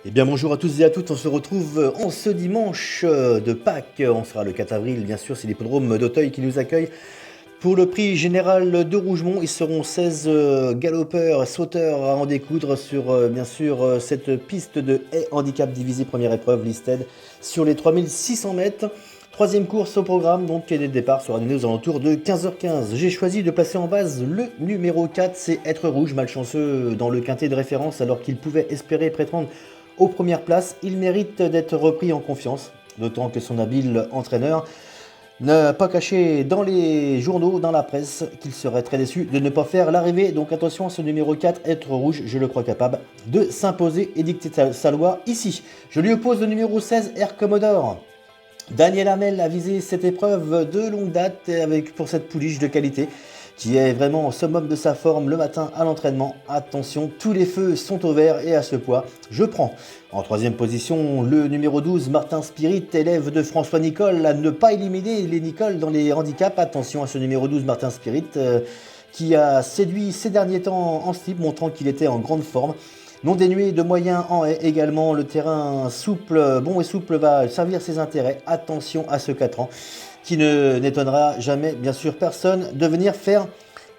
Eh bien bonjour à tous et à toutes, on se retrouve en ce dimanche de Pâques. On sera le 4 avril, bien sûr, c'est l'hippodrome d'Auteuil qui nous accueille pour le prix général de Rougemont. Ils seront 16 galopeurs, sauteurs à en découdre sur bien sûr cette piste de haie handicap divisé première épreuve listed sur les 3600 mètres. Troisième course au programme, donc quai de départ sera donné aux alentours de 15h15. J'ai choisi de placer en base le numéro 4, c'est Être Rouge, malchanceux dans le quintet de référence alors qu'il pouvait espérer prétendre aux premières places. Il mérite d'être repris en confiance, d'autant que son habile entraîneur n'a pas caché dans les journaux, dans la presse, qu'il serait très déçu de ne pas faire l'arrivée. Donc attention à ce numéro 4, Être Rouge, je le crois capable de s'imposer et dicter sa loi ici. Je lui oppose le numéro 16, Air Commodore. Daniel Hamel a visé cette épreuve de longue date avec pour cette pouliche de qualité qui est vraiment au summum de sa forme le matin à l'entraînement. Attention, tous les feux sont au vert et à ce poids, je prends. En troisième position, le numéro 12, Martin Spirit, élève de François Nicole, à ne pas éliminer les Nicole dans les handicaps. Attention à ce numéro 12, Martin Spirit, qui a séduit ces derniers temps en slip, montrant qu'il était en grande forme. Non dénué de moyens en haie également, le terrain souple, bon et souple va servir ses intérêts. Attention à ce 4 ans qui ne n'étonnera jamais bien sûr personne de venir faire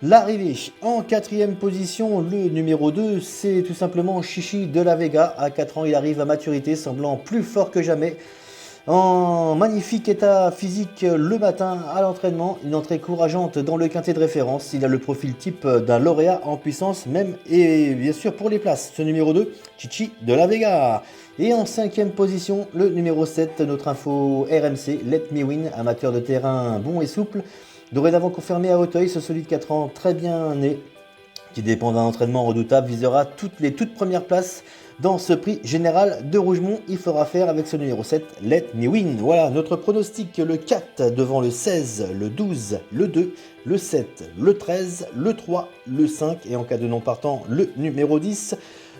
l'arrivée. En quatrième position, le numéro 2, c'est tout simplement Chichi de la Vega. À 4 ans, il arrive à maturité, semblant plus fort que jamais. En magnifique état physique le matin à l'entraînement, une entrée courageante dans le quintet de référence. Il a le profil type d'un lauréat en puissance même et bien sûr pour les places. Ce numéro 2, Chichi de la Vega. Et en cinquième position, le numéro 7, notre info RMC, Let Me Win, amateur de terrain bon et souple. Dorénavant confirmé à Auteuil, ce solide 4 ans très bien né, qui dépend d'un entraînement redoutable, visera les toutes premières places dans ce prix général de Rougemont. Il faudra faire avec ce numéro 7, Let Me Win. Voilà notre pronostic, le 4 devant le 16, le 12, le 2, le 7, le 13, le 3, le 5 et en cas de non partant, le numéro 10.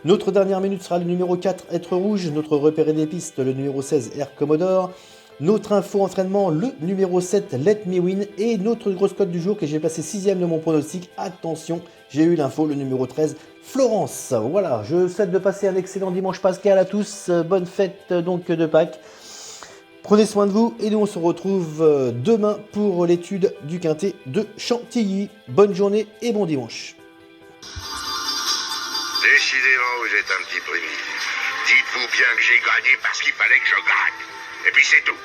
Notre dernière minute sera le numéro 4, Être Rouge, notre repéré des pistes, le numéro 16, Air Commodore. Notre info entraînement, le numéro 7, Let Me Win. Et notre grosse cote du jour que j'ai passé 6ème de mon pronostic. Attention, j'ai eu l'info, le numéro 13, Florence. Voilà, je souhaite de passer un excellent dimanche pascal à tous. Bonne fête donc de Pâques. Prenez soin de vous et nous on se retrouve demain pour l'étude du quintet de Chantilly. Bonne journée et bon dimanche. Décidément, vous êtes un petit primitif. Dites-vous bien que j'ai gagné parce qu'il fallait que je gagne. Et puis c'est tout.